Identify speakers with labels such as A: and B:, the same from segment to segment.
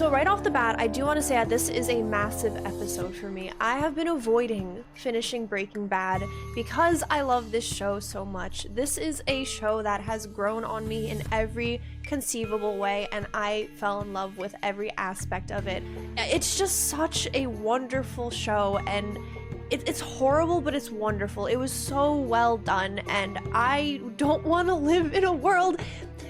A: So right off the bat, I do want to say that this is a massive episode for me. I have been avoiding finishing Breaking Bad because I love this show so much. This is a show that has grown on me in every conceivable way, and I fell in love with every aspect of it. It's just such a wonderful show, and it's horrible, but it's wonderful. It was so well done, and I don't want to live in a world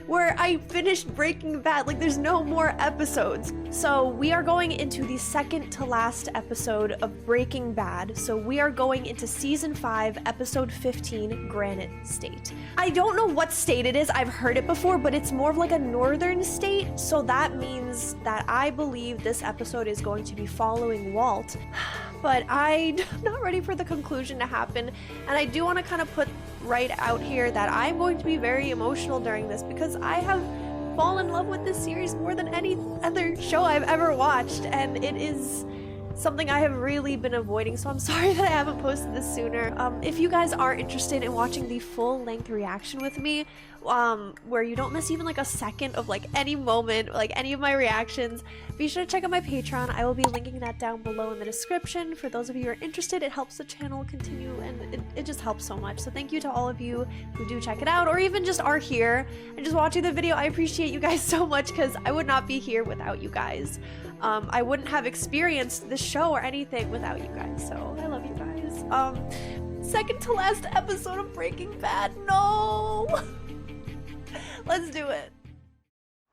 A: where I finished Breaking Bad. Like, there's no more episodes. So we are going into the second to last episode of Breaking Bad. So we are going into season 5, episode 15, Granite State. I don't know what state it is. I've heard it before, but it's more of like a northern state. So that means that I believe this episode is going to be following Walt. But I'm not ready for the conclusion to happen. And I do want to kind of put right out here that I'm going to be very emotional during this because I have fallen in love with this series more than any other show I've ever watched, and it is something I have really been avoiding, so I'm sorry that I haven't posted this sooner. If you guys are interested in watching the full-length reaction with me, where you don't miss even like a second of like any moment, like any of my reactions, be sure to check out my Patreon. I will be linking that down below in the description. For those of you who are interested, it helps the channel continue, and it just helps so much. So thank you to all of you who do check it out, or even just are here and just watching the video. I appreciate you guys so much because I would not be here without you guys. I wouldn't have experienced this show or anything without you guys, so I love you guys. Second to last episode of Breaking Bad, no! Let's do it.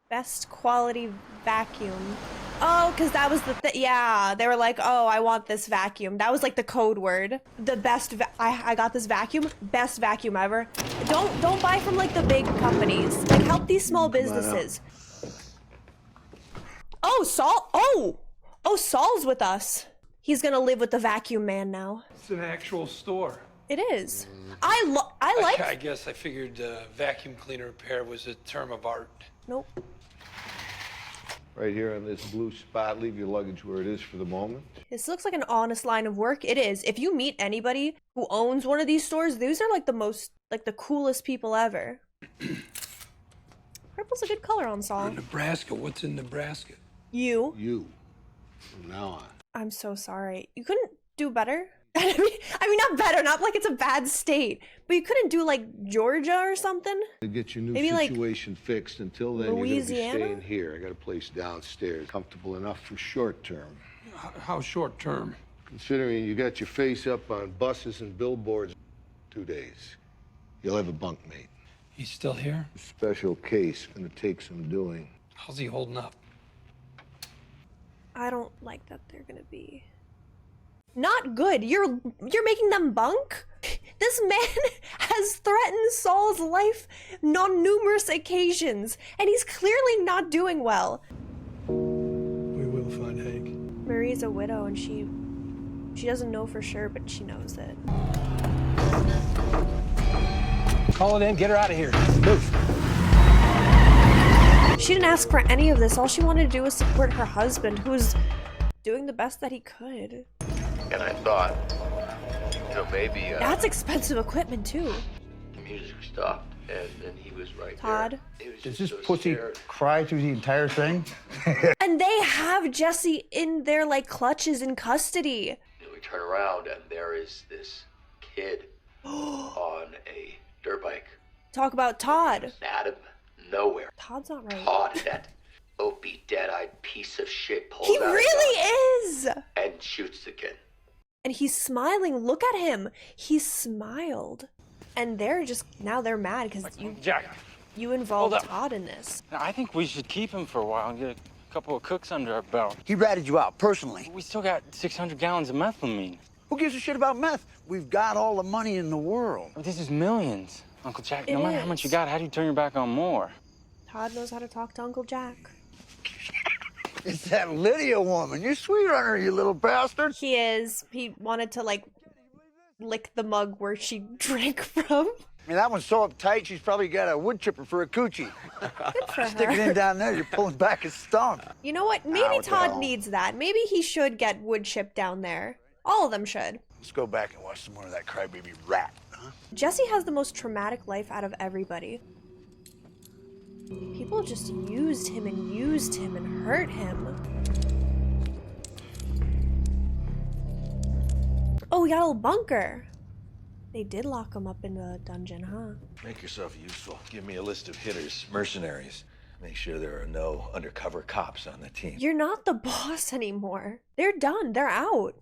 A: Best quality vacuum. Oh, because that was the yeah, they were like, oh, I want this vacuum. That was like the code word. The best, I got this vacuum, best vacuum ever. Don't buy from like the big companies. Like, help these small businesses. Oh, Saul, oh, Saul's with us. He's gonna live with the vacuum man now.
B: It's an actual store.
A: It is. I
B: guess I figured vacuum cleaner repair was a term of art.
A: Nope.
C: Right here on this blue spot, leave your luggage where it is for the moment.
A: This looks like an honest line of work. It is. If you meet anybody who owns one of these stores, these are like the most, like the coolest people ever. Purple's a good color on Saul.
B: Nebraska, what's in Nebraska?
A: You.
C: You. From now on.
A: I'm so sorry. You couldn't do better? I mean, not better, not like it's a bad state, but you couldn't do like Georgia or something?
C: To get your new
A: Maybe
C: situation fixed. Until then,
A: Louisiana?
C: you're gonna be staying here. I got a place downstairs, comfortable enough for short term.
B: How short term?
C: Considering you got your face up on buses and billboards, 2 days. You'll have a bunkmate.
B: He's still here?
C: A special case, gonna take some doing.
B: How's he holding up?
A: I don't like that they're gonna be not good. You're making them bunk? This man has threatened Saul's life on numerous occasions, and he's clearly not doing well.
B: We will find Hank.
A: Marie's a widow, and she doesn't know for sure, but she knows it.
D: Call it in, get her out of here. Move.
A: She didn't ask for any of this. All she wanted to do was support her husband, who's doing the best that he could.
E: And I thought, you know, maybe
A: That's expensive equipment, too.
E: the music stopped, and he was right
A: Todd.
E: there. He was
D: Does
E: just
D: this
E: so
D: pussy
E: scared.
D: cry through the entire thing?
A: And they have Jesse in their, like, clutches in custody.
E: And we turn around, and there is this kid on a dirt bike.
A: Talk about Todd.
E: Out of nowhere.
A: Todd's not right.
E: Todd, that opie, dead-eyed piece of shit, pulls
A: He
E: out a
A: really
E: gun
A: is!
E: and shoots the kid.
A: And he's smiling. Look at him. He smiled. And they're just, now they're mad because
F: Jack,
A: you involved
F: hold up.
A: Todd in this.
F: I think we should keep him for a while and get a couple of cooks under our belt.
D: He ratted you out personally.
F: We still got 600 gallons of methylamine.
D: Who gives a shit about meth? We've got all the money in the world.
F: This is millions. Uncle Jack,
A: It
F: no matter how much you
A: is.
F: got, how do you turn your back on more?
A: Todd knows how to talk to Uncle Jack.
D: It's that Lydia woman. You're sweet on her, you little bastard.
A: He is. He wanted to, like, lick the mug where she drank from.
D: I mean, that one's so uptight, she's probably got a wood chipper for a coochie.
A: Good for
D: Stick it in
A: her.
D: down there, you're pulling back a stump.
A: You know what? Maybe
D: what the
A: Todd
D: hell?
A: needs that. Maybe he should get wood chip down there. All of them should.
D: Let's go back and watch some more of that crybaby rat, huh?
A: Jesse has the most traumatic life out of everybody. People just used him and hurt him. Oh, we got a little bunker. They did lock him up in a dungeon, huh?
G: Make yourself useful. Give me a list of hitters, mercenaries. Make sure there are no undercover cops on the team.
A: You're not the boss anymore. They're done. They're out.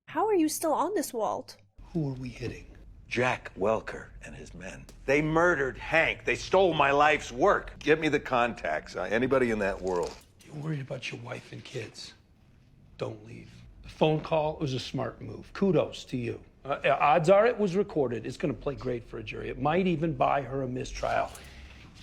A: How are you still on this, Walt?
C: Who are we hitting?
G: Jack Welker and his men. They murdered Hank. They stole my life's work. Get me the contacts. Anybody in that world.
B: You're worried about your wife and kids. Don't leave. The phone call was a smart move. Kudos to you. Odds are it was recorded. It's going to play great for a jury. It might even buy her a mistrial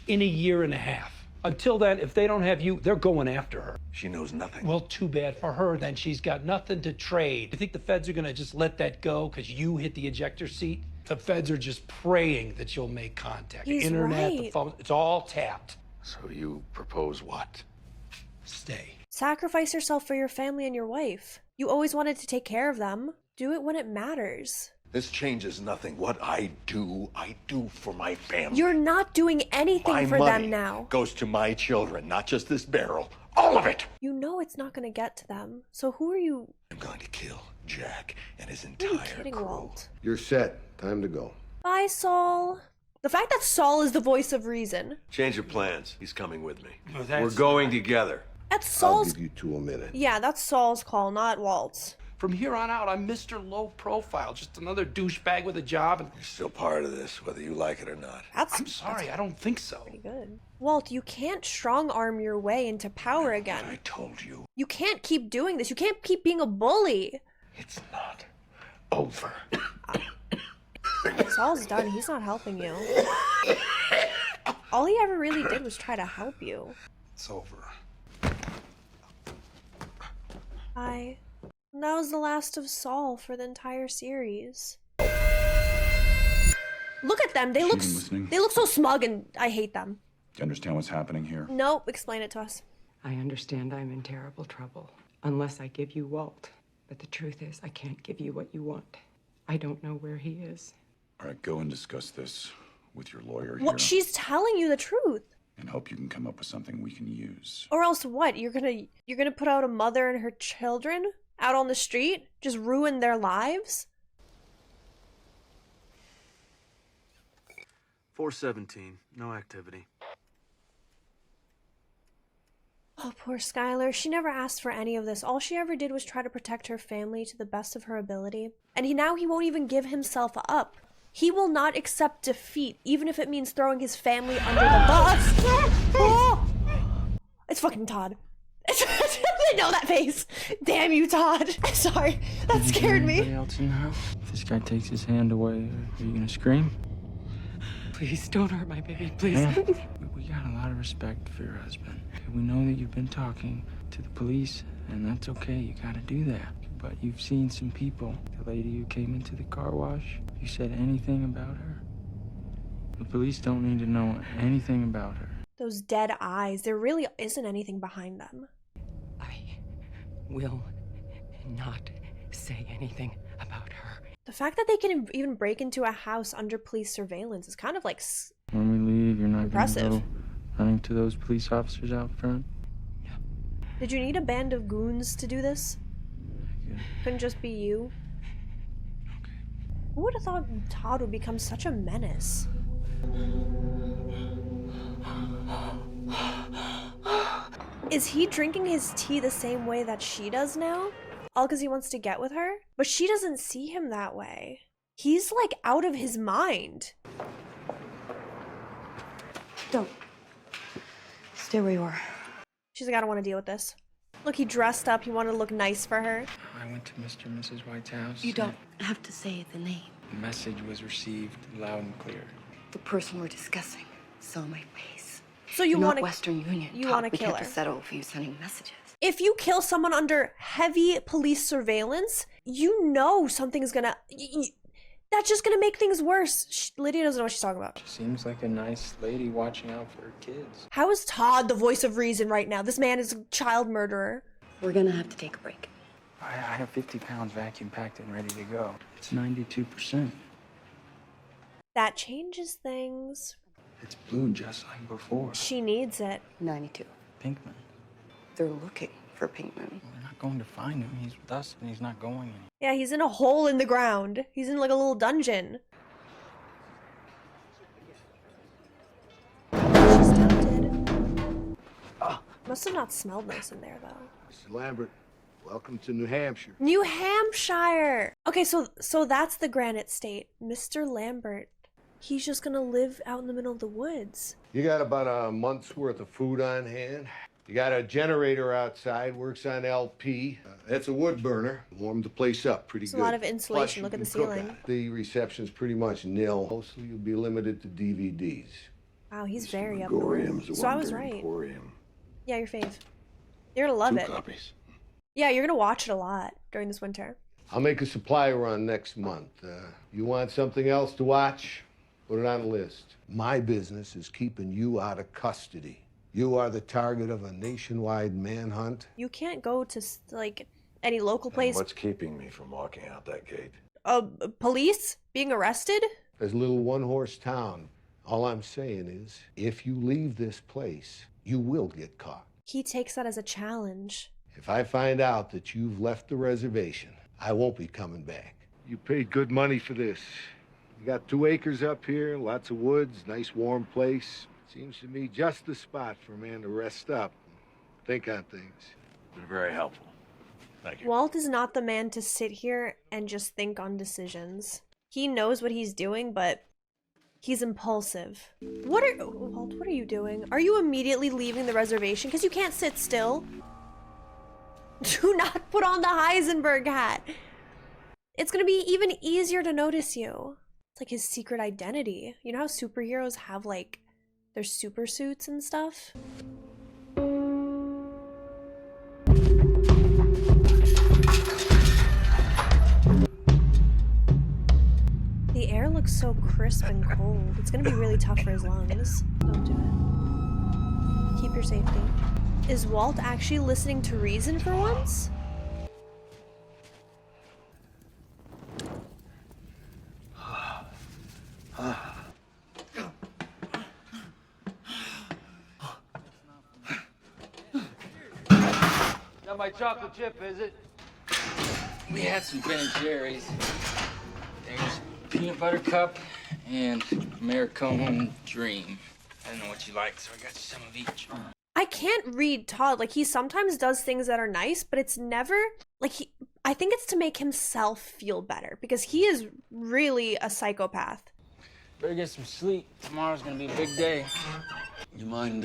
B: in a year and a half. Until then, if they don't have you, they're going after her.
G: She knows nothing.
B: Well, too bad for her, then. She's got nothing to trade. You think the feds are going to just let that go because you hit the ejector seat? The feds are just praying that you'll make contact.
A: He's
B: The internet, the
A: right.
B: phone, it's all tapped.
G: So you propose what?
B: Stay.
A: Sacrifice yourself for your family and your wife. You always wanted to take care of them. Do it when it matters.
G: This changes nothing. What I do for my family.
A: You're not doing anything
G: My
A: for
G: money
A: them now.
G: goes to my children, not just this barrel. All of it.
A: You know it's not going to get to them. So who are you?
G: I'm going to kill Jack and his
A: Are
G: entire
A: you kidding,
G: crew.
A: Walt?
C: You're set. Time to go.
A: Bye, Saul. The fact that Saul is the voice of reason.
G: Change your plans. He's coming with me.
B: Oh, that's
G: We're going together.
A: That's
C: I'll
A: Saul's.
C: give you 2 a minute.
A: Yeah, that's Saul's call, not Walt's.
B: From here on out, I'm Mr. Low Profile, just another douchebag with a job. And
G: You're still part of this, whether you like it or not.
A: That's
B: I'm sorry, I don't think so.
A: pretty good. Walt, you can't strong arm your way into power
G: I
A: again.
G: told you,
A: You can't keep doing this. You can't keep being a bully.
G: it's not over.
A: Saul's done. He's not helping you. All he ever really did was try to help you.
B: It's over.
A: Bye. And that was the last of Saul for the entire series. Look at them. They look
H: even listening?
A: they look so smug and I hate them.
H: Do you understand what's happening here?
A: Nope, explain it to us.
I: I understand I'm in terrible trouble unless I give you Walt. But the truth is, I can't give you what you want. I don't know where he is.
H: All right, go and discuss this with your lawyer
A: What?
H: here,
A: She's telling you the truth.
H: and hope you can come up with something we can use.
A: Or else what? You're gonna put out a mother and her children out on the street? Just ruin their lives?
J: 417, no activity.
A: Oh, poor Skylar. She never asked for any of this. All she ever did was try to protect her family to the best of her ability. And now he won't even give himself up. He will not accept defeat, even if it means throwing his family under the bus. Oh! It's fucking Todd. I know that face. Damn you, Todd. I'm sorry. That scared
F: Anybody
A: me.
F: else in the house? If this guy takes his hand away, are you gonna scream?
I: Please don't hurt my baby, please.
F: Yeah. We got a lot of respect for your husband. We know that you've been talking to the police, and that's okay. You gotta do that. But you've seen some people. The lady who came into the car wash, you said anything about her? The police don't need to know anything about her.
A: Those dead eyes. There really isn't anything behind them.
I: I will not say anything about her.
A: The fact that they can even break into a house under police surveillance is kind of like
F: When we leave, you're not
A: Impressive.
F: gonna go running to those police officers out front?
A: Did you need a band of goons to do this?
F: Good.
A: Couldn't just be you? Who would have thought Todd would become such a menace? Is he drinking his tea the same way that she does now? All because he wants to get with her? But she doesn't see him that way. He's like out of his mind.
I: Don't. Stay where you are.
A: She's like, I don't want to deal with this. Look, he dressed up. He wanted to look nice for her.
F: I went to Mr. and Mrs. White's house.
K: You don't have to say the name.
F: The message was received loud and clear.
K: The person we're discussing saw my face.
A: So you want to
K: Western Union.
A: you
K: taught
A: wanna
K: we
A: kill
K: can't
A: her.
K: just settle for you sending messages.
A: If you kill someone under heavy police surveillance, you know something's gonna... that's just gonna make things worse. Lydia doesn't know what she's talking about.
F: She seems like a nice lady watching out for her kids.
A: How is Todd the voice of reason right now? This man is a child murderer.
K: We're gonna have to take a break.
F: I have 50 pounds vacuum packed and ready to go. It's 92%.
A: That changes things.
F: It's blue just like before.
A: She needs it.
K: 92.
F: Pinkman.
K: They're looking for Pinkman.
F: We're not going to find him. He's with us, and he's not going anywhere.
A: Yeah, he's in a hole in the ground. He's in like a little dungeon. She's tempted. Must have not smelled nice in there, though.
C: Mr. Lambert, welcome to New Hampshire.
A: New Hampshire! Okay, so that's the Granite State. Mr. Lambert. He's just gonna live out in the middle of the woods.
C: You got about a month's worth of food on hand. You got a generator outside, works on LP. That's a wood burner. Warmed the place up pretty
A: There's
C: good.
A: a lot of insulation.
C: Plus,
A: Look at
C: you
A: the
C: can cook
A: ceiling.
C: on it. The reception's pretty much nil. Mostly you'll be limited to DVDs.
A: Wow, he's very up
C: Gregorium's
A: north.
C: a
A: So I was
C: Wonder
A: right.
C: Emporium.
A: Yeah, your fave. You're gonna love
C: 2
A: it.
C: copies.
A: Yeah, you're gonna watch it a lot during this winter.
C: I'll make a supply run next month. You want something else to watch? Put it on the list. My business is keeping you out of custody. You are the target of a nationwide manhunt.
A: You can't go to like any local place.
G: What's keeping me from walking out that gate?
A: Police being arrested?
C: There's a little one-horse town. All I'm saying is, if you leave this place, you will get caught.
A: He takes that as a challenge.
C: If I find out that you've left the reservation, I won't be coming back. You paid good money for this. You got 2 acres up here, lots of woods, nice warm place. Seems to me just the spot for a man to rest up, think on things.
G: Been very helpful. Thank you.
A: Walt is not the man to sit here and just think on decisions. He knows what he's doing, but he's impulsive. Walt, what are you doing? Are you immediately leaving the reservation? Because you can't sit still. Do not put on the Heisenberg hat. It's gonna be even easier to notice you. It's like his secret identity. You know how superheroes have like their super suits and stuff? The air looks so crisp and cold. It's gonna be really tough for his lungs. Don't do it. Keep your safety. Is Walt actually listening to reason for once?
F: Not my chocolate chip, is it? We had some Ben & Jerry's. There's peanut butter cup and Americone Dream. I don't know what you like, so I got you some of each.
A: I can't read Todd. Like, he sometimes does things that are nice, but it's never like I think it's to make himself feel better because he is really a psychopath.
F: Better get some sleep. Tomorrow's gonna be a big day.
L: You mind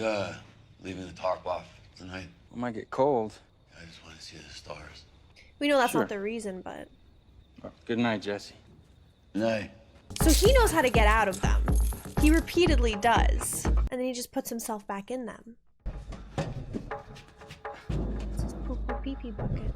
L: leaving the tarp off tonight?
F: We might get cold.
L: I just want to see the stars.
A: We know that's
F: Sure.
A: not the reason, but
F: Well, good night, Jesse.
L: Nay.
A: so he knows how to get out of them. He repeatedly does, and then he just puts himself back in them. It's his poo-poo pee-pee bucket.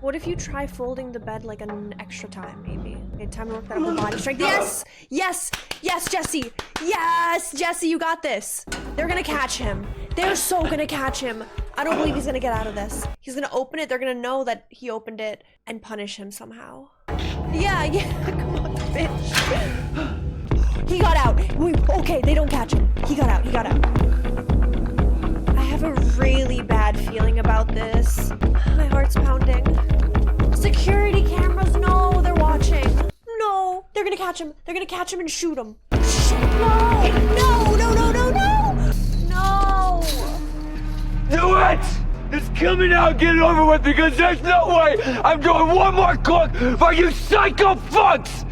A: What if you try folding the bed like an extra time, maybe? Okay, time to work that upper body strength. Yes! Yes! Yes, Jesse! Yes! Jesse, you got this! They're gonna catch him. They're so gonna catch him. I don't believe he's gonna get out of this. He's gonna open it, they're gonna know that he opened it, and punish him somehow. Yeah, come on, bitch. He got out. Okay, they don't catch him. He got out. I have a really bad feeling about this. My heart's pounding. Security cameras, no, they're watching. No, they're gonna catch him. They're gonna catch him and shoot him. No.
F: Do it! Just kill me now and get it over with because there's no way I'm doing one more cook for you psycho fucks!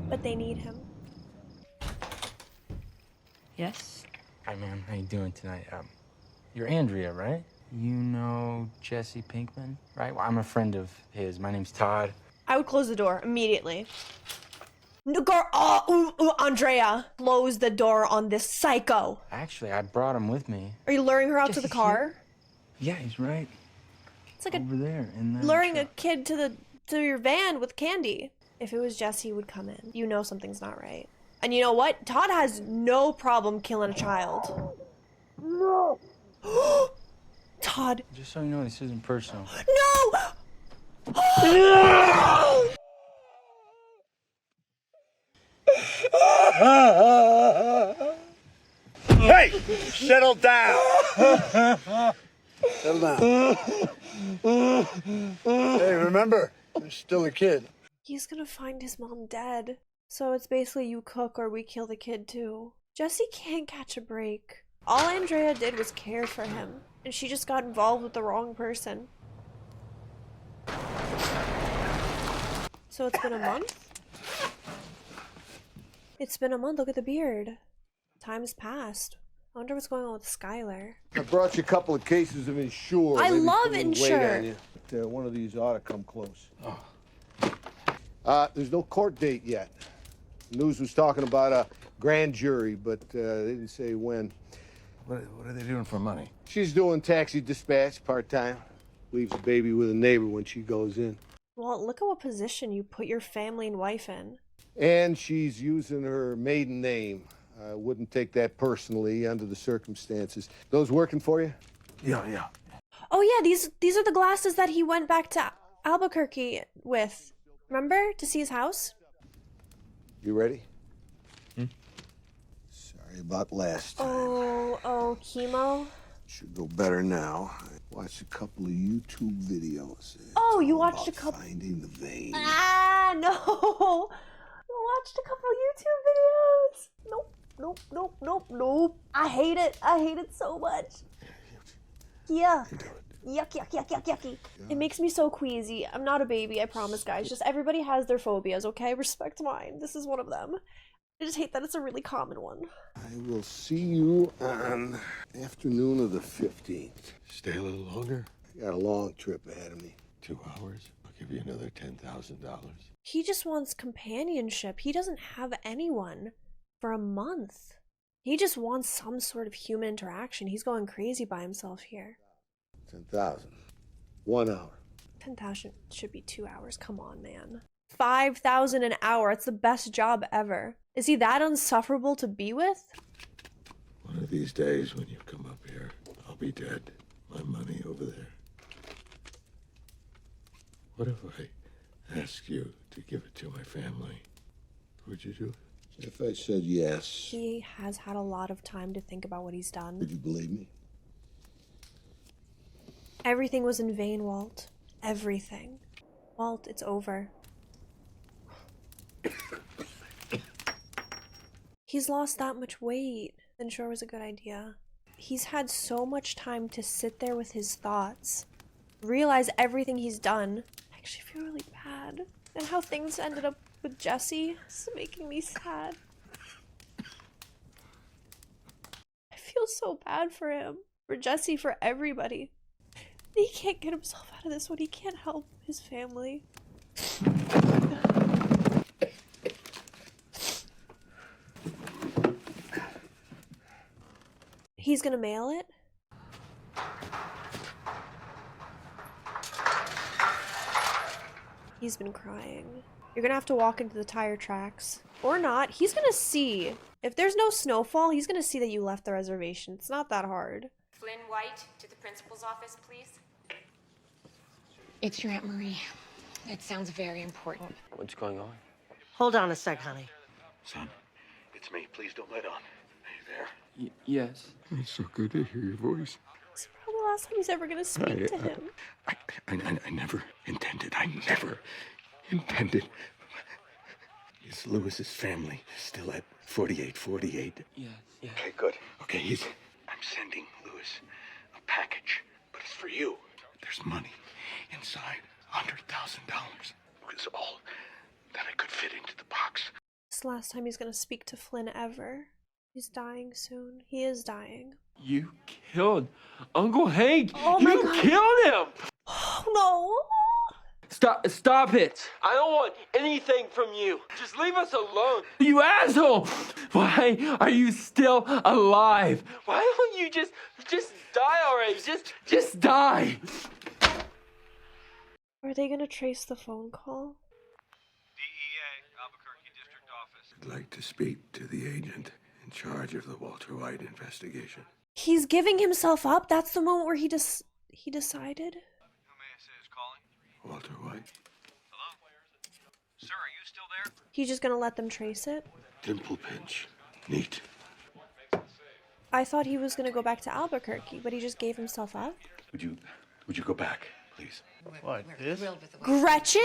A: But they need him.
I: Yes?
F: Hi, man. How you doing tonight? You're Andrea, right? You know Jesse Pinkman, right? Well, I'm a friend of his. My name's Todd.
A: I would close the door immediately. No, girl, Andrea, close the door on this psycho.
F: Actually, I brought him with me.
A: Are you luring her out to the
F: Jesse's
A: car?
F: Yeah, he's right
A: It's like
F: over there in that
A: luring a
F: truck.
A: kid to your van with candy. If it was Jesse, he would come in. You know something's not right. And you know what? Todd has no problem killing a child. No. Todd.
F: Just so you know, this isn't personal.
A: No!
D: Hey, settle down. Settle down. Hey, remember, you're still a kid.
A: He's gonna find his mom dead. So it's basically you cook or we kill the kid too. Jesse can't catch a break. All Andrea did was care for him, and she just got involved with the wrong person. So it's been a month? It's been a month, look at the beard. Time's passed. I wonder what's going on with Skylar.
C: I brought you a couple of cases of Ensure.
A: I
C: Maybe
A: love
C: put a little weight
A: Ensure.
C: on you. But, one of these ought to come close. There's no court date yet. News was talking about a grand jury, but they didn't say when.
G: What are they doing for money?
C: She's doing taxi dispatch part-time. Leaves the baby with a neighbor when she goes in.
A: Well, look at what position you put your family and wife in.
C: And she's using her maiden name. I wouldn't take that personally under the circumstances. Those working for you?
G: Yeah.
A: Oh yeah, these are the glasses that he went back to Albuquerque with. Remember? To see his house?
C: You ready? Sorry about last time.
A: Oh, chemo?
C: Should go better now. I watched a couple of YouTube videos.
A: Oh, you watched a couple...
C: Finding the vein.
A: Ah, no! I watched a couple of YouTube videos! Nope. I hate it so much. Yeah. Yucky. It makes me so queasy. I'm not a baby, I promise, guys. Just everybody has their phobias, okay? Respect mine. This is one of them. I just hate that it's a really common one.
C: I will see you on afternoon of the 15th.
M: Stay a little longer?
C: Got a long trip ahead of me.
M: 2 hours? I'll give you another $10,000.
A: He just wants companionship. He doesn't have anyone for a month. He just wants some sort of human interaction. He's going crazy by himself here.
C: 10,000. 1 hour.
A: 10,000 should be 2 hours. Come on, man. 5,000 an hour. It's the best job ever. Is he that insufferable to be with?
M: One of these days when you come up here, I'll be dead. My money over there. What if I ask you to give it to my family? Would you do it?
C: If I said yes,
A: He has had a lot of time to think about what he's done.
C: would you believe me?
A: Everything was in vain, Walt. Everything. Walt, it's over. He's lost that much weight. Then sure was a good idea. He's had so much time to sit there with his thoughts, realize everything he's done. I actually feel really bad. And how things ended up with Jesse is making me sad. I feel so bad for him, for Jesse, for everybody. He can't get himself out of this one. He can't help his family. He's gonna mail it? He's been crying. You're gonna have to walk into the tire tracks. Or not. He's gonna see. If there's no snowfall, he's gonna see that you left the reservation. It's not that hard.
N: Flynn White, to the principal's office, please.
K: It's your Aunt Marie. It sounds very important.
L: What's going on?
O: Hold on a sec, honey.
M: Son, it's me. Please don't let on. Are you there?
F: Yes.
M: It's so good to hear your voice.
A: It's probably the last time he's ever gonna speak to him.
M: I never intended. Is Lewis's family still at 4848?
F: Yeah.
M: Okay, good. Okay, I'm sending Lewis a package, but it's for you. There's money inside, $100,000. It's all that I could fit into the box.
A: It's the last time he's gonna speak to Flynn ever. He's dying soon. He is dying.
F: You killed Uncle Hank.
A: Oh my
F: you
A: God.
F: killed him.
A: Oh no!
F: Stop it. I don't want anything from you. Just leave us alone. You asshole. Why are you still alive? Why don't you just die already? Just die.
A: Are they gonna trace the phone call?
M: I'd like to speak to the agent in charge of the Walter White investigation.
A: He's giving himself up? That's the moment where he decided?
M: Walter White.
P: Sir, are you still there?
A: He's just gonna let them trace it?
M: Dimple pinch. Neat.
A: I thought he was gonna go back to Albuquerque, but he just gave himself up.
H: Would you go back, please?
D: What, this?
A: Gretchen?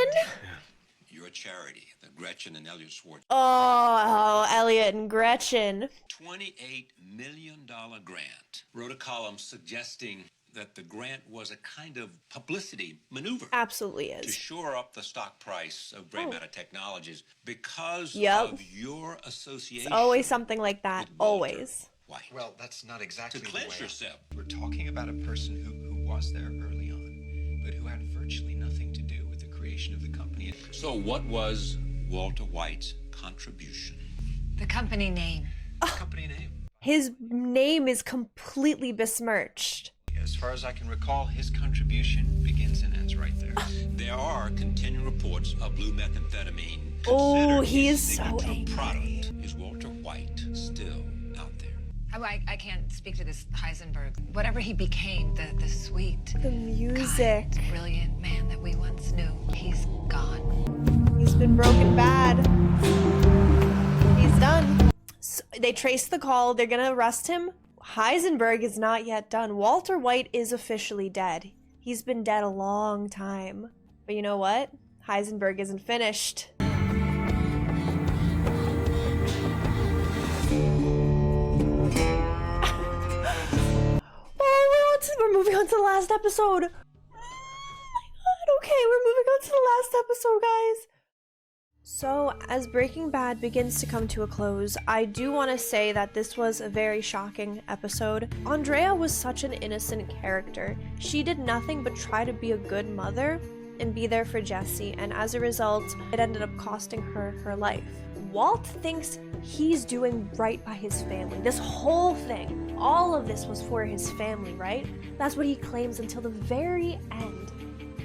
L: You're a charity, the Gretchen and Elliot Schwartz.
A: Oh, Elliot and Gretchen.
L: $28 million grant. Wrote a column suggesting that the grant was a kind of publicity maneuver.
A: Absolutely
L: To
A: is.
L: shore up the stock price of Gray Matter Technologies because
A: Yep.
L: of your association.
A: It's always something like that. Always.
L: White.
Q: Well, that's not exactly
L: To
Q: the way.
L: cleanse yourself.
Q: We're talking about a person who was there early on, but who had virtually nothing to do with the creation of the company.
L: So what was Walter White's contribution?
K: The company name.
Q: Company name.
A: His name is completely besmirched.
Q: As far as I can recall, his contribution begins and ends right there.
L: There are continuing reports of blue methamphetamine.
A: Oh,
L: considered
A: he
L: his
A: is so
L: signature
A: angry.
L: product. Is Walter White still out there?
K: I can't speak to this Heisenberg. Whatever he became, the sweet,
A: The music.
K: kind, brilliant man that we once knew, he's gone.
A: He's been broken bad. He's done. So they traced the call. They're gonna arrest him. Heisenberg is not yet done. Walter White is officially dead. He's been dead a long time. But you know what? Heisenberg isn't finished. We're moving on to the last episode. Oh my god, okay, we're moving on to the last episode, guys. So, as Breaking Bad begins to come to a close, I do want to say that this was a very shocking episode. Andrea was such an innocent character. She did nothing but try to be a good mother and be there for Jesse, and as a result, it ended up costing her her life. Walt thinks he's doing right by his family. This whole thing, all of this was for his family, right? That's what he claims until the very end.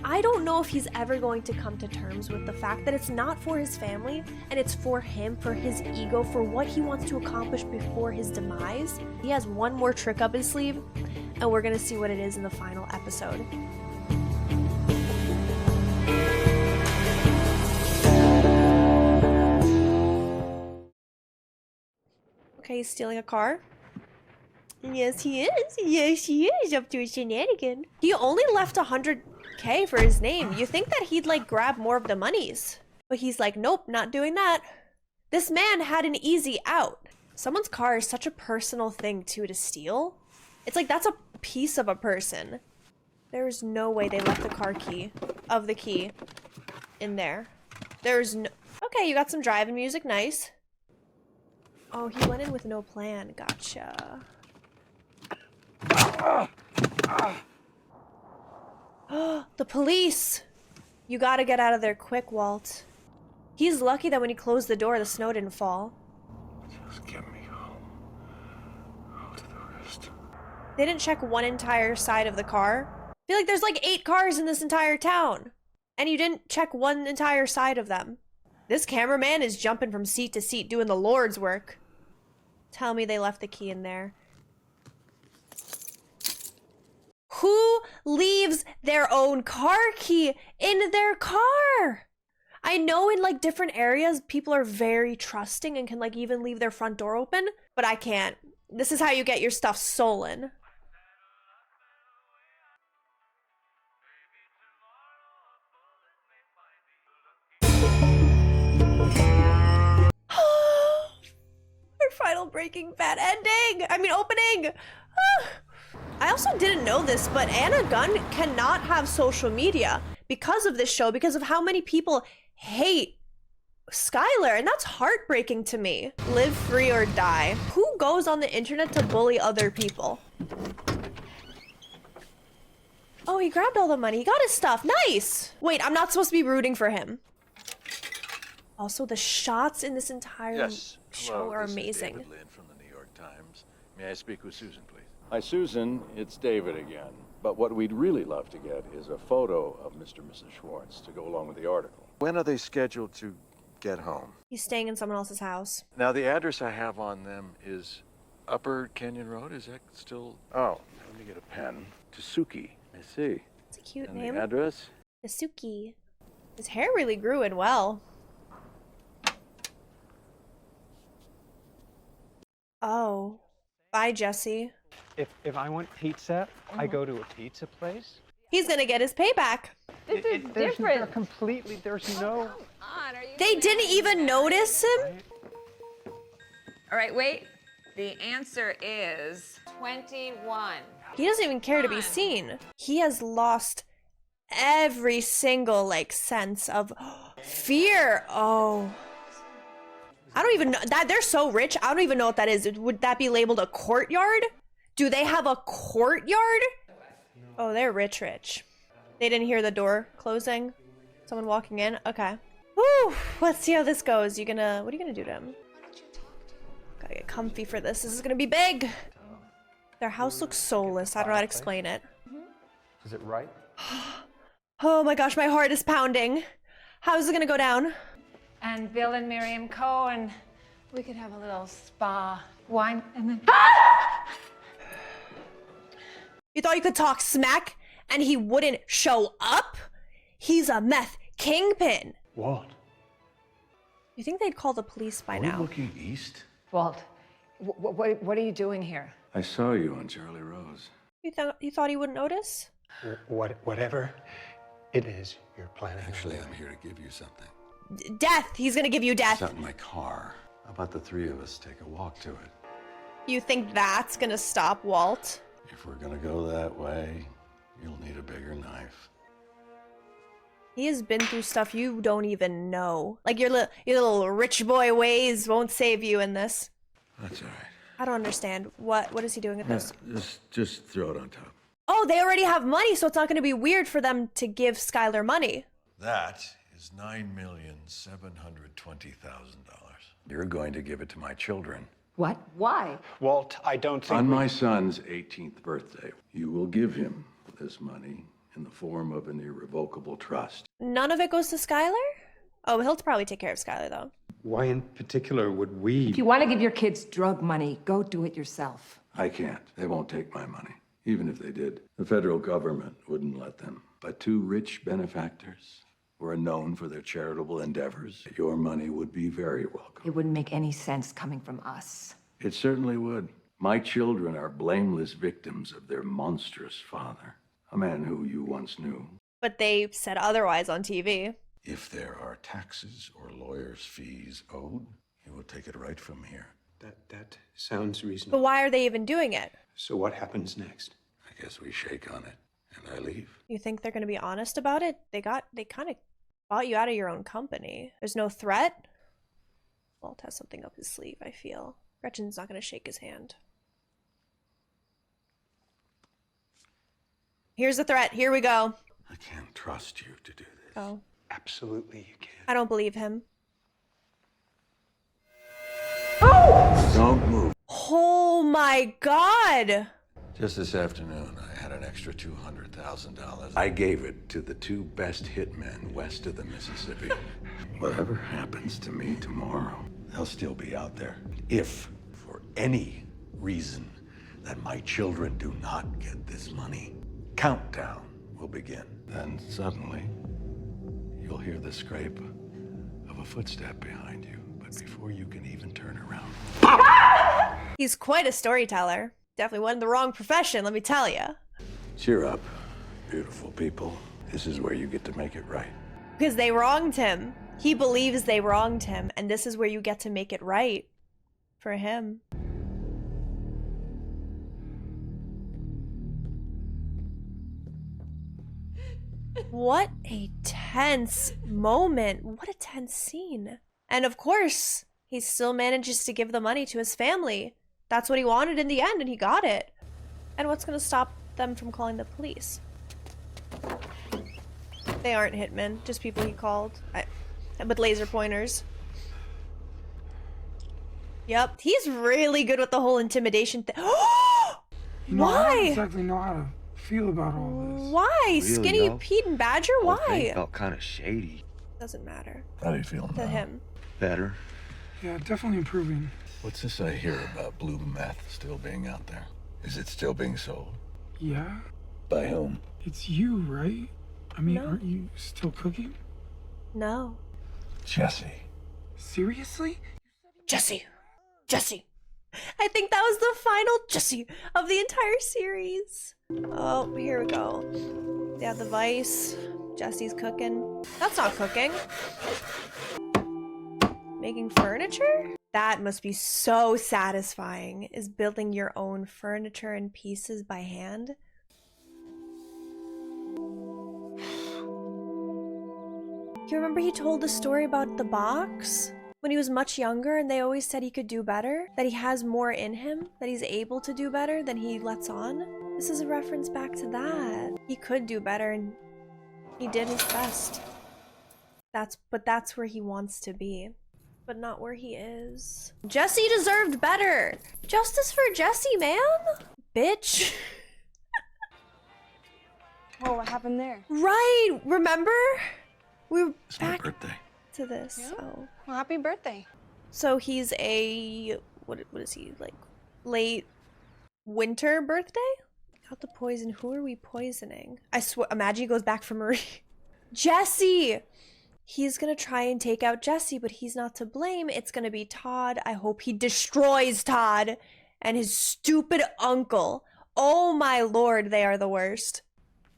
A: I don't know if he's ever going to come to terms with the fact that it's not for his family and it's for him, for his ego, for what he wants to accomplish before his demise. He has one more trick up his sleeve, and we're gonna see what it is in the final episode. Okay, he's stealing a car. Yes, he is. Yes, he is up to a shenanigan. He only left 100K for his name. You think that he'd like grab more of the monies. But he's like, nope, not doing that. This man had an easy out. Someone's car is such a personal thing too to steal. It's like that's a piece of a person. There's no way they left the car key of the key in there. There's no... Okay, you got some driving music, nice. Oh, he went in with no plan. Gotcha. The police! You gotta get out of there quick, Walt. He's lucky that when he closed the door, the snow didn't fall.
H: Just get me home. To the rest.
A: They didn't check one entire side of the car. I feel like there's like 8 cars in this entire town. And you didn't check one entire side of them. This cameraman is jumping from seat to seat doing the Lord's work. Tell me they left the key in there. Who leaves their own car key in their car? I know in like different areas, people are very trusting and can like even leave their front door open, but I can't. This is how you get your stuff stolen. Our final Breaking Bad ending! I mean, opening! I also didn't know this, but Anna Gunn cannot have social media because of this show, because of how many people hate Skylar, and that's heartbreaking to me. Live free or die. Who goes on the internet to bully other people? Oh, he grabbed all the money. He got his stuff. Nice! Wait, I'm not supposed to be rooting for him. Also, the shots in this entire show are amazing.
G: David Lynn from the New York Times. May I speak with Susan, please? Hi, Susan. It's David again. But what we'd really love to get is a photo of Mr. and Mrs. Schwartz to go along with the article. When are they scheduled to get home?
A: He's staying in someone else's house.
G: Now, the address I have on them is Upper Canyon Road. Is that still... Oh, let me get a pen. Tasuki. I see.
A: It's a cute
G: And
A: name.
G: the address?
A: Nasuki. His hair really grew in well. Oh. Bye, Jesse.
R: If I want pizza, I go to a pizza place.
A: He's gonna get his payback.
I: This is
R: They're
I: different.
R: completely, there's no...
A: They didn't even notice him?
K: All right, wait. The answer is 21.
A: He doesn't even care to be seen. He has lost every single, like, sense of fear. Oh. I don't even know. That they're so rich, I don't even know what that is. Would that be labeled a courtyard? Do they have a courtyard? Oh, they're rich. They didn't hear the door closing? Someone walking in? Okay. Woo! Let's see how this goes. What are you gonna do to him? Gotta get comfy for this. This is gonna be big. Their house looks soulless. I don't know how to explain it.
R: Is it right?
A: Oh my gosh, my heart is pounding. How is it gonna go down?
K: And Bill and Miriam Cohen, we could have a little spa wine and then.
A: You thought you could talk smack and he wouldn't show up? He's a meth kingpin.
G: Walt,
A: You think they'd call the police by
G: are we
A: now?
G: looking east?
K: Walt, what are you doing here?
G: I saw you on Charlie Rose.
A: You thought he wouldn't notice?
R: Whatever it is you're planning.
G: Actually, I'm here to give you something.
A: Death. He's gonna give you
G: It's
A: death.
G: out in my car. How about the three of us take a walk to it?
A: You think that's gonna stop Walt?
G: If we're gonna go that way, you'll need a bigger knife.
A: He has been through stuff you don't even know. Like your little rich boy ways won't save you in this.
G: That's all right.
A: I don't understand. What is he doing with this?
G: Just throw it on top.
A: Oh, they already have money, so it's not gonna be weird for them to give Skylar money.
G: That is $9,720,000. You're going to give it to my children.
I: What? Why?
R: Walt, I don't think...
G: On my son's 18th birthday, you will give him this money in the form of an irrevocable trust.
A: None of it goes to Skylar? Oh, he'll probably take care of Skylar, though.
R: Why in particular would we...
I: If you want to give your kids drug money, go do it yourself.
G: I can't. They won't take my money. Even if they did, the federal government wouldn't let them. But two rich benefactors who are known for their charitable endeavors, your money would be very welcome.
I: It wouldn't make any sense coming from us.
G: It certainly would. My children are blameless victims of their monstrous father, a man who you once knew.
A: But they said otherwise on TV.
G: If there are taxes or lawyers' fees owed, you will take it right from here.
R: That sounds reasonable.
A: But why are they even doing it?
R: So what happens next?
G: I guess we shake on it, and I leave.
A: You think they're gonna be honest about it? They kind of bought you out of your own company. There's no threat? Walt has something up his sleeve, I feel. Gretchen's not gonna shake his hand. Here's the threat. Here we go.
G: I can't trust you to do this.
A: Oh.
R: Absolutely you can.
A: I don't believe him.
G: Don't move.
A: Oh my god!
G: Just this afternoon, I had an extra $200,000. I gave it to the two best hitmen west of the Mississippi. Whatever happens to me tomorrow, they'll still be out there. If, for any reason, that my children do not get this money, countdown will begin. Then suddenly, you'll hear the scrape of a footstep behind you. But before you can even turn around...
A: He's quite a storyteller. Definitely went in the wrong profession, let me tell you.
G: Cheer up, beautiful people. This is where you get to make it right.
A: Because they wronged him. He believes they wronged him, and this is where you get to make it right. For him. What a tense moment. What a tense scene. And of course, he still manages to give the money to his family. That's what he wanted in the end, and he got it. And what's gonna stop them from calling the police? They aren't hitmen, just people he called. With laser pointers. Yep, he's really good with the whole intimidation thing.
S: I
A: Why?
S: don't exactly know how to feel about all this.
A: Why?
S: Really,
A: Skinny
S: though?
A: Pete and Badger?
S: Whole thing
A: Why?
S: felt kind of shady.
A: Doesn't matter.
G: How do you feel
A: To
G: now?
A: him.
G: Better?
S: Yeah, definitely improving.
G: What's this I hear about blue meth still being out there? Is it still being sold?
S: Yeah?
G: By whom?
S: It's you, right? I mean,
A: No.
S: aren't you still cooking?
A: No.
G: Jesse.
S: Seriously?
A: Jesse. Jesse. I think that was the final Jesse of the entire series. Oh, here we go. Yeah, the vice. Jesse's cooking. That's not cooking. Making furniture? That must be so satisfying, is building your own furniture in pieces by hand. You remember he told the story about the box? When he was much younger and they always said he could do better? That he has more in him? That he's able to do better than he lets on? This is a reference back to that. He could do better and he did his best. But that's where he wants to be. But not where he is. Jesse deserved better! Justice for Jesse, man! Bitch.
T: Oh, what happened there?
A: Right! Remember? We were
M: It's
A: back
M: my birthday.
A: to this.
T: Yeah.
A: Oh.
T: Well, happy birthday.
A: So he's a... What is he? Like, late winter birthday? Got the poison. Who are we poisoning? I swear, imagine he goes back for Marie. Jesse! He's gonna try and take out Jesse, but he's not to blame. It's gonna be Todd. I hope he destroys Todd and his stupid uncle. Oh my lord, they are the worst.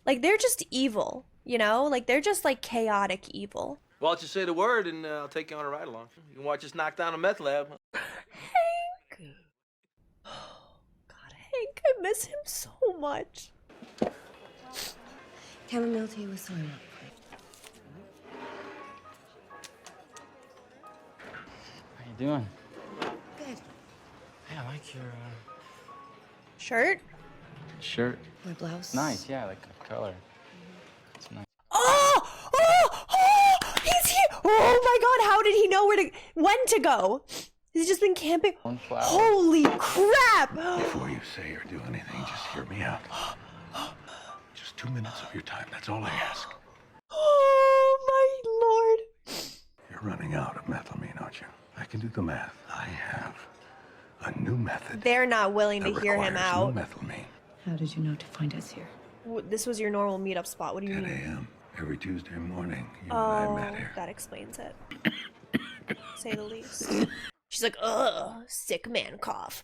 A: Like, they're just evil, you know? Like, they're just, like, chaotic evil.
U: Why don't you say the word and I'll take you on a ride along. You can watch us knock down a meth lab.
A: Hank! Oh, God, Hank, I miss him so much.
V: Chamomile tea with soy milk.
F: How you doing?
V: Good.
F: Hey, I like your
A: Shirt?
F: shirt.
V: My blouse.
F: Nice, yeah, I like the color. It's nice.
A: Oh! Oh! Oh! He's here! Oh my god, how did he know when to go? He's just been camping.
F: Cornflower.
A: Holy crap!
M: Before you say or do anything, just hear me out. Just 2 minutes of your time, that's all I ask.
A: Oh my lord.
M: You're running out of methylamine, aren't you? I can do the math. I have a new method.
A: They're not willing to
M: that
A: hear him
M: requires
A: out.
M: no methylamine.
V: How did you know to find us here?
A: This was your normal meetup spot. What do you
M: 10
A: mean?
M: a.m. every Tuesday morning. You and
A: Oh,
M: I met here.
A: that explains it. Say the least. She's like, ugh, sick man cough.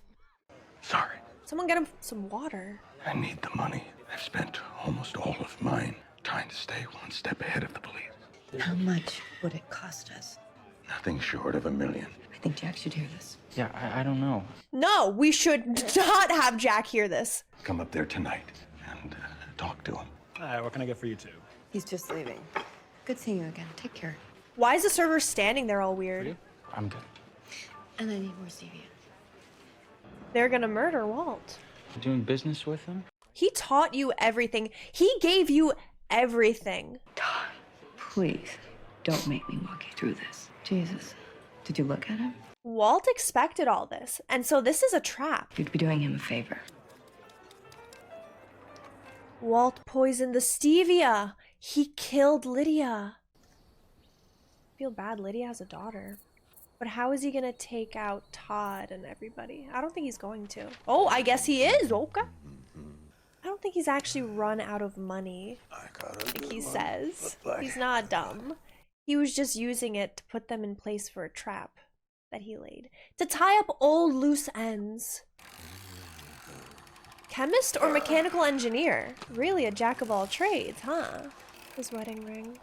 M: Sorry.
A: Someone get him some water.
M: I need the money. I've spent almost all of mine trying to stay one step ahead of the police.
V: How much would it cost us?
M: Nothing short of $1 million.
V: I think Jack should hear this.
F: Yeah, I don't know.
A: No, we should not have Jack hear this.
M: Come up there tonight and talk to him.
R: Hi, what can I get for you two?
V: He's just leaving. Good seeing you again. Take care.
A: Why is the server standing there all weird?
F: I'm good.
V: And I need more stevia.
A: They're gonna murder Walt.
F: You doing business with him?
A: He taught you everything. He gave you everything.
V: Please, don't make me walk you through this. Jesus, did you look at him?
A: Walt expected all this, and so this is a trap.
V: You'd be doing him a favor.
A: Walt poisoned the stevia. He killed Lydia. I feel bad. Lydia has a daughter. But how is he gonna take out Todd and everybody? I don't think he's going to. Oh, I guess he is. Okay. I don't think he's actually run out of money, like he says. He's not dumb. He was just using it to put them in place for a trap that he laid. To tie up old loose ends. Chemist or mechanical engineer? Really a jack of all trades, huh? His wedding ring.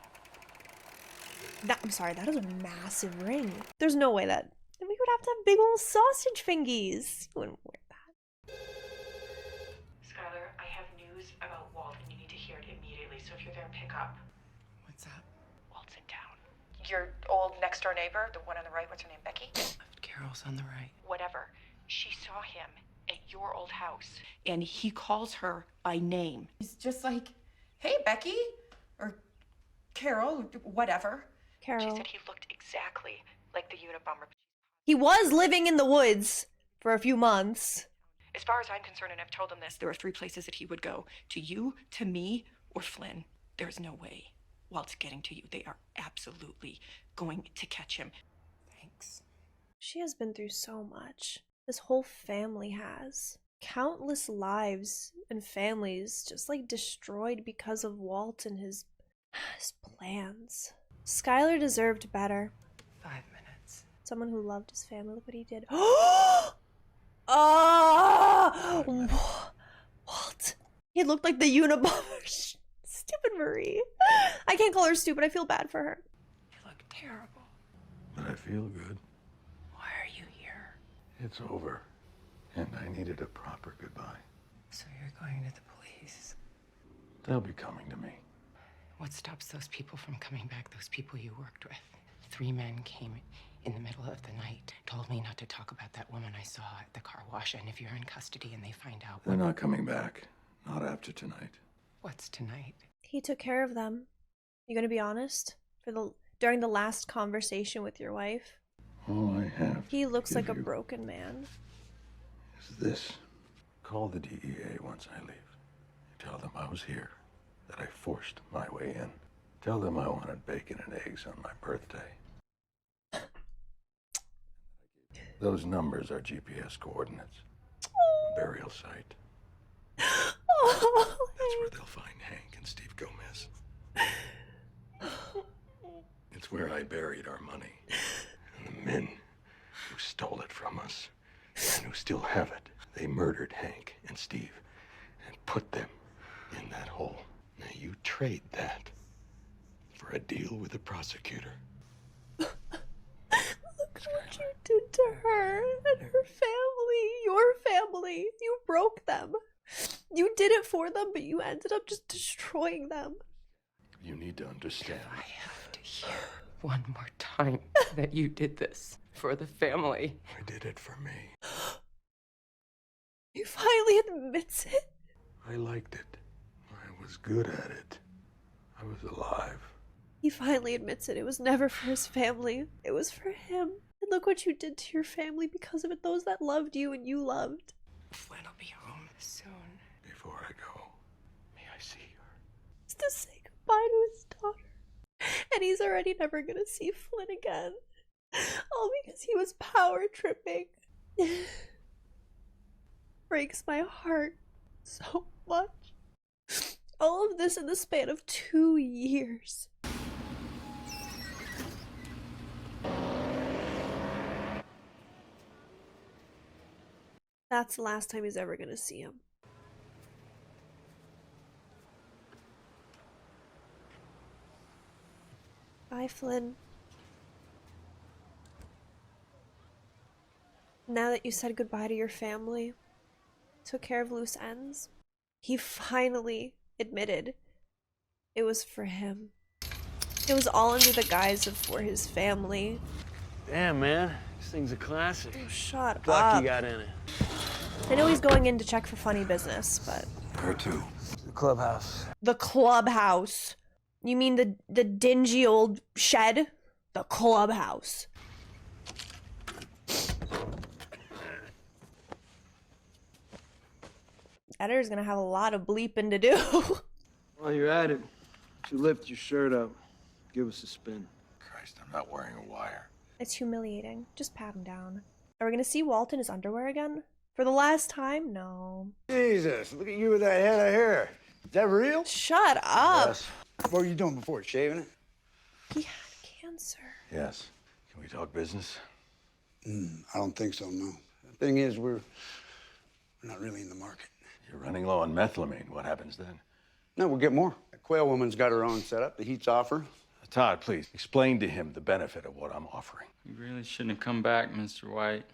A: I'm sorry, that is a massive ring. There's no way that... We would have to have big old sausage fingies. You wouldn't wear that.
W: Skylar, I have news about Walt and you need to hear it immediately, so if you're there, pick up.
V: What's that?
W: Walt's in town. Your old next door neighbor, the one on the right, what's her name, Becky?
V: Carol's on the right.
W: Whatever. She saw him at your old house, and he calls her by name. He's just like, hey, Becky, or Carol, or whatever.
A: Carol.
W: She said he looked exactly like the Unabomber.
A: He was living in the woods for a few months.
W: As far as I'm concerned, and I've told him this, there are 3 places that he would go. To you, to me, or Flynn. There's no way Walt's getting to you. They are absolutely going to catch him.
V: Thanks.
A: She has been through so much. This whole family has. Countless lives and families just like destroyed because of Walt and his plans. Skylar deserved better.
V: 5 minutes.
A: Someone who loved his family. Look what he did. Oh, Walt. He looked like the Unabomber. Stupid Marie. I can't call her stupid. I feel bad for her.
W: You look terrible.
G: But I feel good.
W: Why are you here?
G: It's over. And I needed a proper goodbye.
I: So you're going to the police?
G: They'll be coming to me.
I: What stops those people from coming back, those people you worked with? 3 men came in the middle of the night, told me not to talk about that woman I saw at the car wash, and if you're in custody and they find out...
G: They're not coming back. Not after tonight.
I: What's tonight?
A: He took care of them. You gonna be honest? During the last conversation with your wife?
G: All I have
A: He looks like a broken man.
G: is this. Call the DEA once I leave. Tell them I was here, that I forced my way in. Tell them I wanted bacon and eggs on my birthday. Those numbers are GPS coordinates. Burial site. That's where they'll find Hank and Steve Gomez. It's where I buried our money. And the men who stole it from us, and who still have it, they murdered Hank and Steve and put them in that hole. Now you trade that for a deal with the prosecutor.
A: Look what you did to her and her family. Your family. You broke them. You did it for them, but you ended up just destroying them.
G: You need to understand.
I: I have to hear one more time that you did this for the family.
G: I did it for me.
A: He finally admits it.
G: I liked it. I was good at it. I was alive.
A: He finally admits it. It was never for his family. It was for him. And look what you did to your family because of it. Those that loved you and you loved.
I: Flynn will be home soon.
G: Before I go, may I see her?
A: Just to say goodbye to his daughter. And he's already never gonna see Flynn again. All because he was power tripping. Breaks my heart so much. All of this in the span of 2 years. That's the last time he's ever gonna see him. Bye, Flynn. Now that you said goodbye to your family, took care of loose ends, he finally admitted it was for him. It was all under the guise of for his family.
B: Damn, man. This thing's a classic.
A: Oh, shut up.
B: Luck you got in it.
A: I know he's going in to check for funny business, but...
G: Her too.
B: The clubhouse.
A: The clubhouse. You mean the dingy old shed? The clubhouse. Editor's gonna have a lot of bleeping to do.
B: While you're at it, you lift your shirt up. Give us a spin.
G: Christ, I'm not wearing a wire.
A: It's humiliating. Just pat him down. Are we gonna see Walt in his underwear again? For the last time? No.
D: Jesus, look at you with that head of hair. Is that real?
A: Shut up.
D: Yes. What were you doing before, shaving it?
A: He had cancer.
G: Yes. Can we talk business?
D: I don't think so, no. The thing is, we're not really in the market.
G: You're running low on methylamine. What happens then?
D: No, we'll get more. The quail woman's got her own setup. The heat's off her.
G: Todd, please, explain to him the benefit of what I'm offering.
F: You really shouldn't have come back, Mr. White.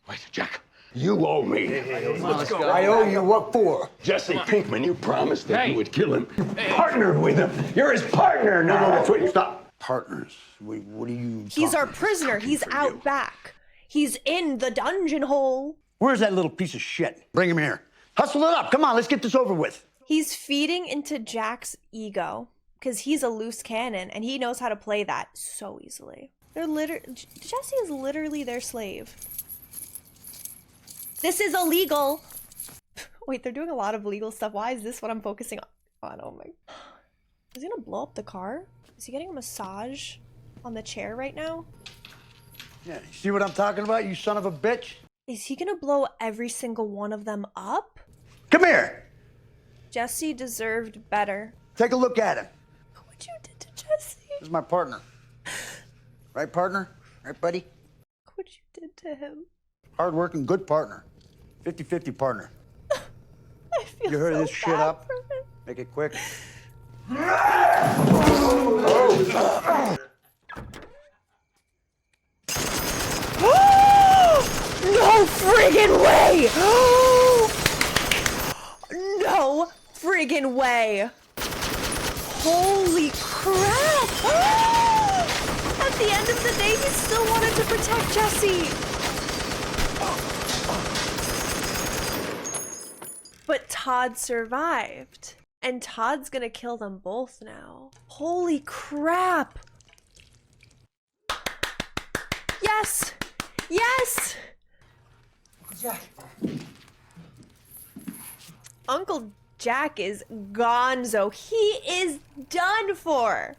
G: Wait, Jack. You owe me.
D: Let's go. I owe you what for?
G: Jesse Pinkman, you promised that you would kill him. You partnered with him. You're his partner now. That's what you stop.
D: Partners? What are you
A: He's our
D: talking
A: prisoner. He's out back. He's in the dungeon hole.
D: Where's that little piece of shit? Bring him here. Hustle it up. Come on, let's get this over with.
A: He's feeding into Jack's ego because he's a loose cannon and he knows how to play that so easily. Jesse is literally their slave. This is illegal. Wait, they're doing a lot of legal stuff. Why is this what I'm focusing on? Oh my. Is he gonna blow up the car? Is he getting a massage on the chair right now?
D: Yeah, you see what I'm talking about, you son of a bitch?
A: Is he gonna blow every single one of them up?
D: Come here.
A: Jesse deserved better.
D: Take a look at him.
A: Look what you did to Jesse.
D: This is my partner. Right, partner? Right, buddy?
A: Look what you did to him.
D: Hard-working, good partner. 50-50 partner.
A: I feel
D: You hurry
A: so
D: this shit
A: bad
D: up.
A: for him.
D: Make it quick.
A: No friggin' way! No friggin' way! Holy crap! At the end of the day, he still wanted to protect Jesse! But Todd survived. And Todd's gonna kill them both now. Holy crap! Yes! Yes!
F: Jack.
A: Uncle Jack is gonzo. He is done for.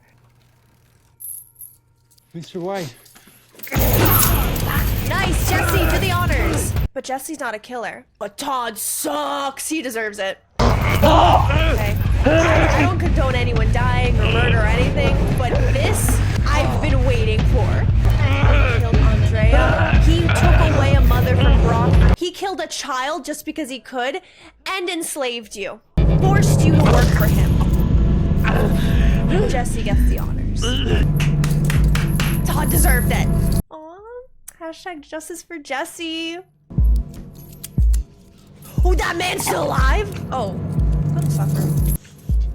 F: Mr. White.
A: Nice, Jesse, do the honors. But Jesse's not a killer. But Todd sucks. He deserves it. Okay. I don't condone anyone dying or murder or anything, but this I've been waiting for. He killed Andrea. He took away a mother from Brock. He killed a child just because he could and enslaved you. Forced you to work for him. Jesse gets the honors. Todd deserved it. Aww. Hashtag justice for Jesse. Oh, that man's still alive? Oh. Don't suffer.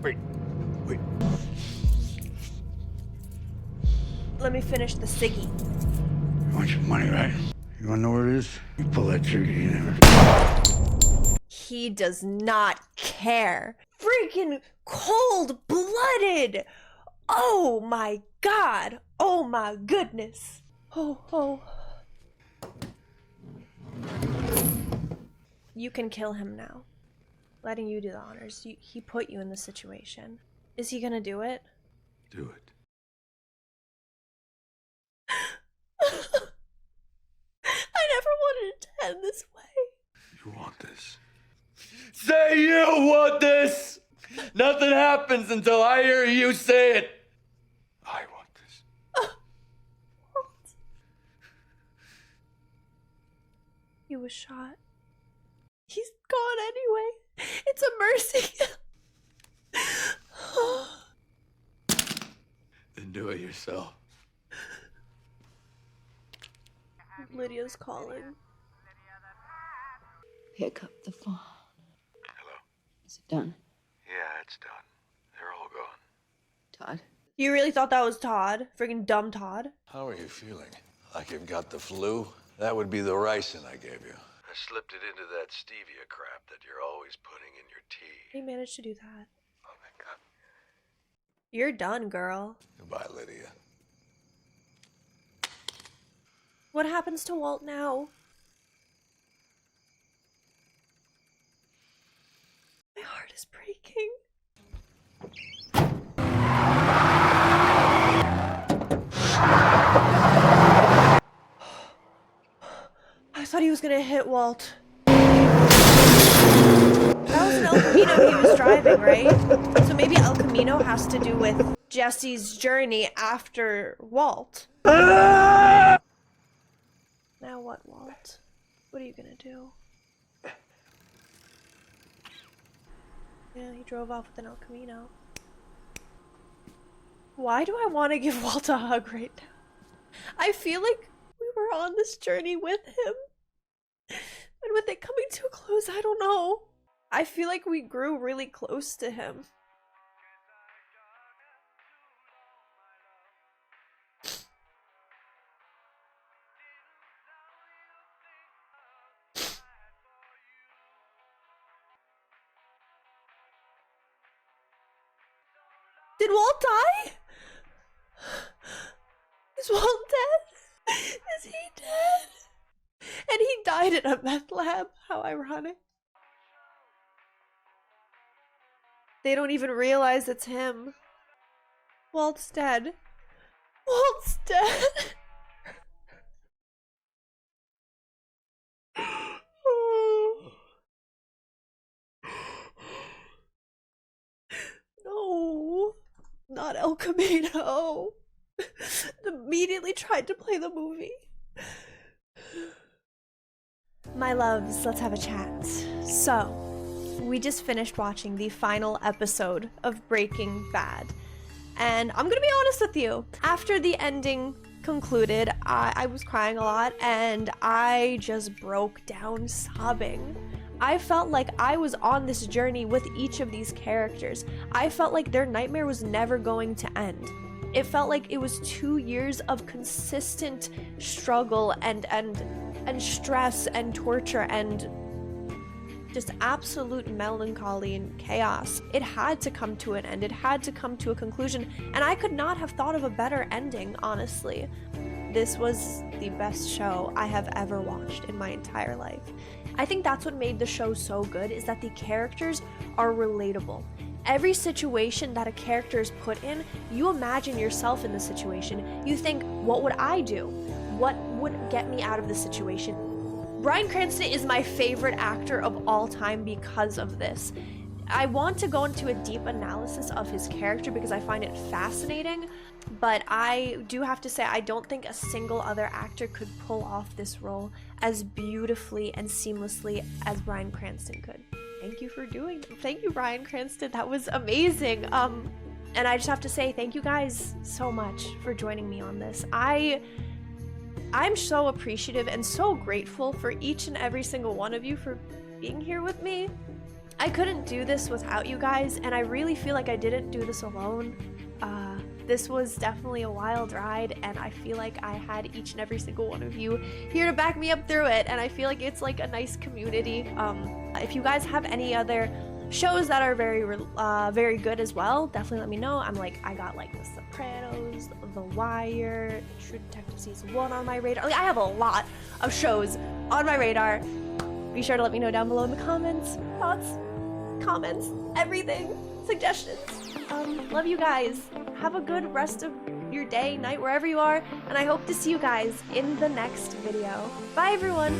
D: Wait.
A: Let me finish the ciggy.
D: You want your money, right? You wanna know where it is? You pull that trigger, you never...
A: He does not care. Freaking cold-blooded. Oh my god. Oh my goodness. Oh. You can kill him now. Letting you do the honors. He put you in this situation. Is he gonna do it?
H: Do it.
A: I never wanted it to end this way.
H: You want this.
F: Say you want this! Nothing happens until I hear you say it.
H: I want this.
A: He was shot. He's gone anyway. It's a mercy.
H: Then do it yourself.
A: Lydia's calling.
V: Pick up the phone.
H: Hello?
V: Is it done?
H: Yeah, it's done. They're all gone.
V: Todd?
A: You really thought that was Todd? Freaking dumb Todd?
G: How are you feeling? Like you've got the flu? That would be the ricin I gave you. I slipped it into that stevia crap that you're always putting in your tea.
A: He managed to do that.
G: Oh, thank God.
A: You're done, girl.
G: Goodbye, Lydia.
A: What happens to Walt now? My heart is breaking. I thought he was gonna hit Walt. That was an El Camino he was driving, right? So maybe El Camino has to do with Jesse's journey after Walt. Now what, Walt? What are you gonna do? Yeah, he drove off with an El Camino. Why do I want to give Walt a hug right now? I feel like we were on this journey with him. And with it coming to a close, I don't know. I feel like we grew really close to him. Did Walt die? Is Walt dead? Is he dead? And he died in a meth lab? How ironic. They don't even realize it's him. Walt's dead. Walt's dead. No, not El Camino. Immediately tried to play the movie. My loves, let's have a chat. So, we just finished watching the final episode of Breaking Bad. And I'm gonna be honest with you. After the ending concluded, I was crying a lot and I just broke down sobbing. I felt like I was on this journey with each of these characters. I felt like their nightmare was never going to end. It felt like it was 2 years of consistent struggle and stress and torture and just absolute melancholy and chaos. It had to come to an end. It had to come to a conclusion, and I could not have thought of a better ending, honestly. This was the best show I have ever watched in my entire life. I think that's what made the show so good, is that the characters are relatable. Every situation that a character is put in, you imagine yourself in the situation. You think, what would I do? What would get me out of the situation? Bryan Cranston is my favorite actor of all time because of this. I want to go into a deep analysis of his character because I find it fascinating, but I do have to say I don't think a single other actor could pull off this role as beautifully and seamlessly as Bryan Cranston could. Thank you for doing it. Thank you, Bryan Cranston. That was amazing. And I just have to say thank you guys so much for joining me on this. I'm so appreciative and so grateful for each and every single one of you for being here with me. I couldn't do this without you guys, and I really feel like I didn't do this alone. This was definitely a wild ride, and I feel like I had each and every single one of you here to back me up through it, and I feel like it's like a nice community. If you guys have any other shows that are very good as well, definitely let me know. I got like The Sopranos, The Wire, True Detective Season 1 on my radar. Like, I have a lot of shows on my radar. Be sure to let me know down below in the comments. Thoughts, comments, everything, suggestions. Love you guys. Have a good rest of your day, night, wherever you are, and I hope to see you guys in the next video. Bye, everyone.